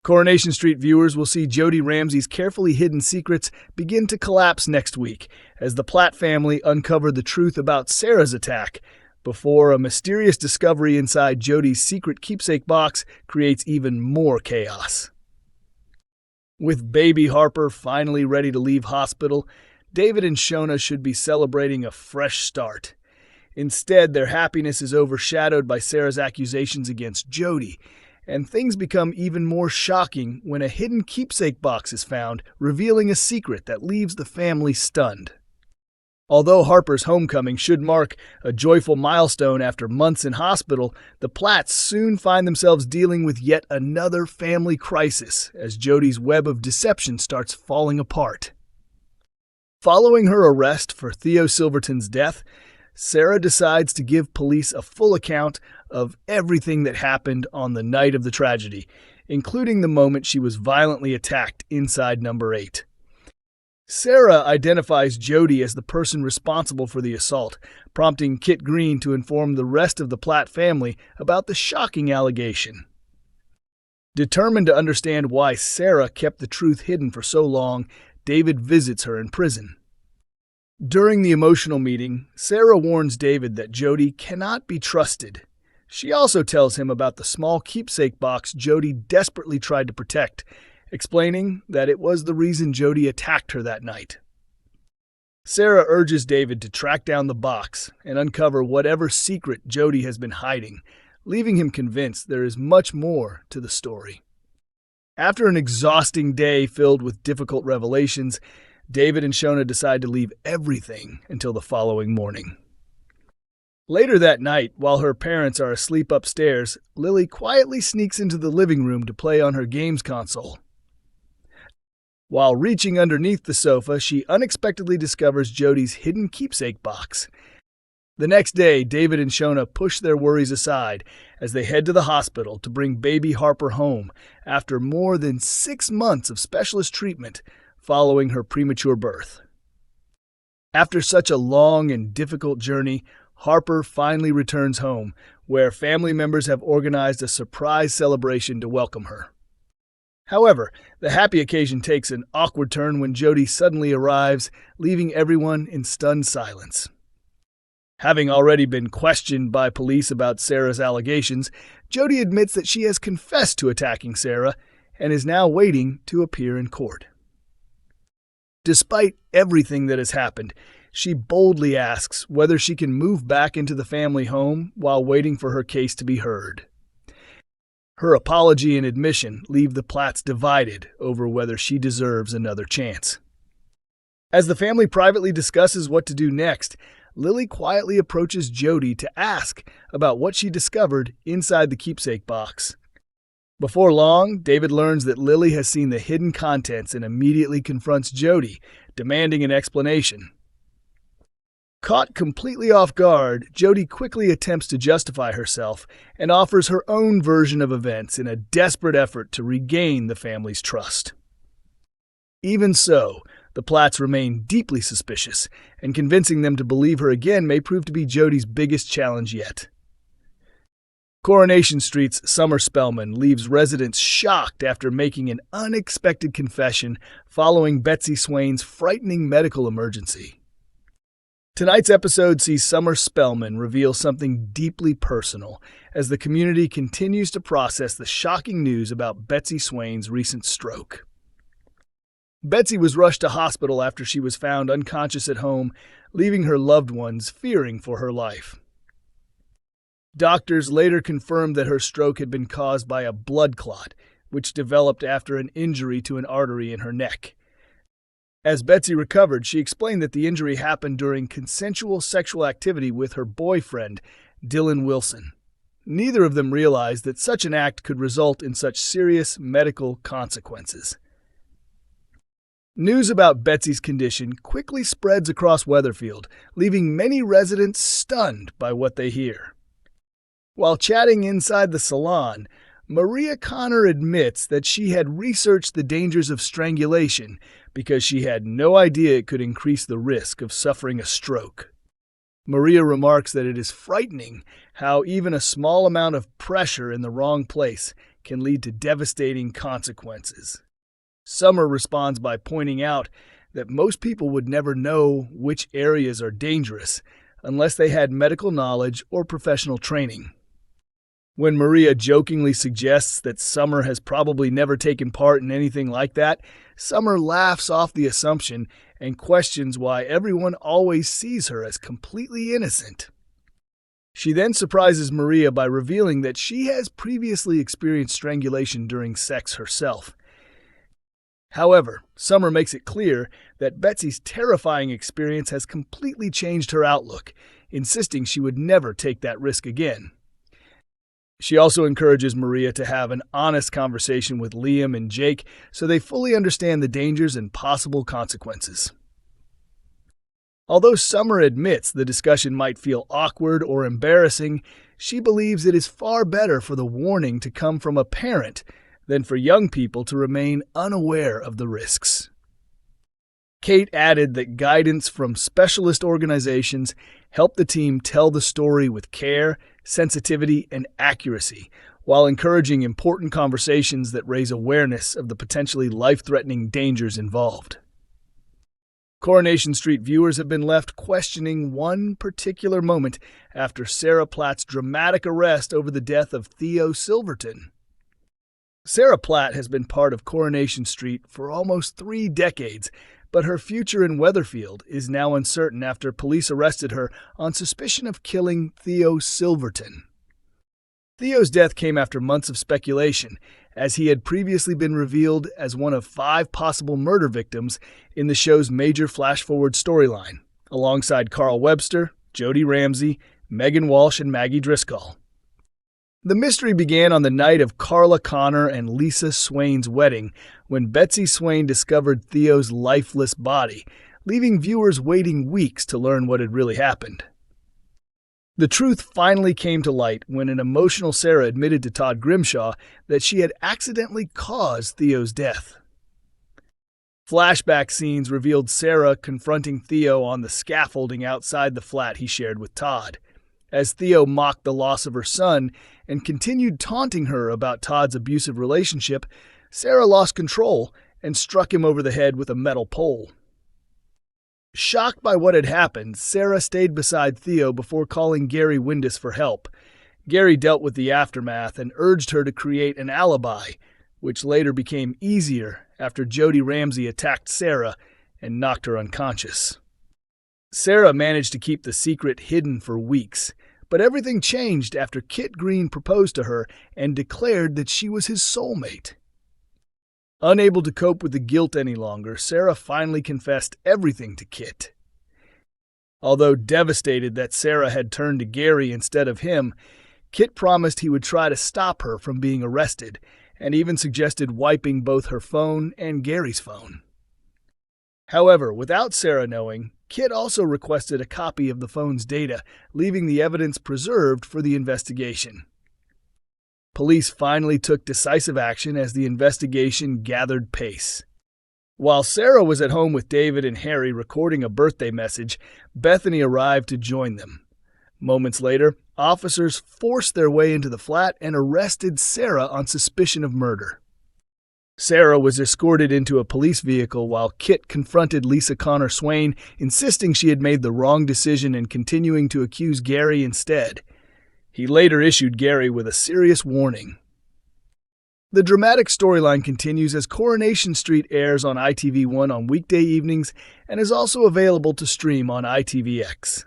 Coronation Street viewers will see Jodie Ramsey's carefully hidden secrets begin to collapse next week as the Platt family uncover the truth about Sarah's attack before a mysterious discovery inside Jodie's secret keepsake box creates even more chaos. With baby Harper finally ready to leave hospital, David and Shona should be celebrating a fresh start. Instead, their happiness is overshadowed by Sarah's accusations against Jodie, and things become even more shocking when a hidden keepsake box is found, revealing a secret that leaves the family stunned. Although Harper's homecoming should mark a joyful milestone after months in hospital, the Platts soon find themselves dealing with yet another family crisis as Jodie's web of deception starts falling apart. Following her arrest for Theo Silverton's death, Sarah decides to give police a full account of everything that happened on the night of the tragedy, including the moment she was violently attacked inside number 8. Sarah identifies Jodie as the person responsible for the assault, prompting Kit Green to inform the rest of the Platt family about the shocking allegation. Determined to understand why Sarah kept the truth hidden for so long, David visits her in prison. During the emotional meeting, Sarah warns David that Jodie cannot be trusted. She also tells him about the small keepsake box Jodie desperately tried to protect, explaining that it was the reason Jodie attacked her that night. Sarah urges David to track down the box and uncover whatever secret Jodie has been hiding, leaving him convinced there is much more to the story. After an exhausting day filled with difficult revelations, David and Shona decide to leave everything until the following morning. Later that night, while her parents are asleep upstairs, Lily quietly sneaks into the living room to play on her games console. While reaching underneath the sofa, she unexpectedly discovers Jodie's hidden keepsake box. The next day, David and Shona push their worries aside as they head to the hospital to bring baby Harper home after more than 6 months of specialist treatment following her premature birth. After such a long and difficult journey, Harper finally returns home, where family members have organized a surprise celebration to welcome her. However, the happy occasion takes an awkward turn when Jodie suddenly arrives, leaving everyone in stunned silence. Having already been questioned by police about Sarah's allegations, Jodie admits that she has confessed to attacking Sarah and is now waiting to appear in court. Despite everything that has happened, she boldly asks whether she can move back into the family home while waiting for her case to be heard. Her apology and admission leave the Platts divided over whether she deserves another chance. As the family privately discusses what to do next, Lily quietly approaches Jodie to ask about what she discovered inside the keepsake box. Before long, David learns that Lily has seen the hidden contents and immediately confronts Jodie, demanding an explanation. Caught completely off guard, Jodie quickly attempts to justify herself and offers her own version of events in a desperate effort to regain the family's trust. Even so, the Platts remain deeply suspicious, and convincing them to believe her again may prove to be Jodie's biggest challenge yet. Coronation Street's Summer Spellman leaves residents shocked after making an unexpected confession following Betsy Swain's frightening medical emergency. Tonight's episode sees Summer Spellman reveal something deeply personal as the community continues to process the shocking news about Betsy Swain's recent stroke. Betsy was rushed to hospital after she was found unconscious at home, leaving her loved ones fearing for her life. Doctors later confirmed that her stroke had been caused by a blood clot, which developed after an injury to an artery in her neck. As Betsy recovered, she explained that the injury happened during consensual sexual activity with her boyfriend, Dylan Wilson. Neither of them realized that such an act could result in such serious medical consequences. News about Betsy's condition quickly spreads across Weatherfield, leaving many residents stunned by what they hear. While chatting inside the salon, Maria Connor admits that she had researched the dangers of strangulation because she had no idea it could increase the risk of suffering a stroke. Maria remarks that it is frightening how even a small amount of pressure in the wrong place can lead to devastating consequences. Summer responds by pointing out that most people would never know which areas are dangerous unless they had medical knowledge or professional training. When Maria jokingly suggests that Summer has probably never taken part in anything like that, Summer laughs off the assumption and questions why everyone always sees her as completely innocent. She then surprises Maria by revealing that she has previously experienced strangulation during sex herself. However, Summer makes it clear that Betsy's terrifying experience has completely changed her outlook, insisting she would never take that risk again. She also encourages Maria to have an honest conversation with Liam and Jake so they fully understand the dangers and possible consequences. Although Summer admits the discussion might feel awkward or embarrassing, she believes it is far better for the warning to come from a parent than for young people to remain unaware of the risks. Kate added that guidance from specialist organizations help the team tell the story with care, sensitivity, and accuracy, while encouraging important conversations that raise awareness of the potentially life-threatening dangers involved. Coronation Street viewers have been left questioning one particular moment after Sarah Platt's dramatic arrest over the death of Theo Silverton. Sarah Platt has been part of Coronation Street for almost 3 decades, but her future in Weatherfield is now uncertain after police arrested her on suspicion of killing Theo Silverton. Theo's death came after months of speculation, as he had previously been revealed as one of 5 possible murder victims in the show's major flash-forward storyline, alongside Carl Webster, Jodie Ramsey, Megan Walsh, and Maggie Driscoll. The mystery began on the night of Carla Connor and Lisa Swain's wedding, when Betsy Swain discovered Theo's lifeless body, leaving viewers waiting weeks to learn what had really happened. The truth finally came to light when an emotional Sarah admitted to Todd Grimshaw that she had accidentally caused Theo's death. Flashback scenes revealed Sarah confronting Theo on the scaffolding outside the flat he shared with Todd. As Theo mocked the loss of her son and continued taunting her about Todd's abusive relationship, Sarah lost control and struck him over the head with a metal pole. Shocked by what had happened, Sarah stayed beside Theo before calling Gary Windus for help. Gary dealt with the aftermath and urged her to create an alibi, which later became easier after Jodie Ramsey attacked Sarah and knocked her unconscious. Sarah managed to keep the secret hidden for weeks, but everything changed after Kit Green proposed to her and declared that she was his soulmate. Unable to cope with the guilt any longer, Sarah finally confessed everything to Kit. Although devastated that Sarah had turned to Gary instead of him, Kit promised he would try to stop her from being arrested, and even suggested wiping both her phone and Gary's phone. However, without Sarah knowing, Kit also requested a copy of the phone's data, leaving the evidence preserved for the investigation. Police finally took decisive action as the investigation gathered pace. While Sarah was at home with David and Harry recording a birthday message, Bethany arrived to join them. Moments later, officers forced their way into the flat and arrested Sarah on suspicion of murder. Sarah was escorted into a police vehicle while Kit confronted Lisa Connor Swain, insisting she had made the wrong decision and continuing to accuse Gary instead. He later issued Gary with a serious warning. The dramatic storyline continues as Coronation Street airs on ITV1 on weekday evenings and is also available to stream on ITVX.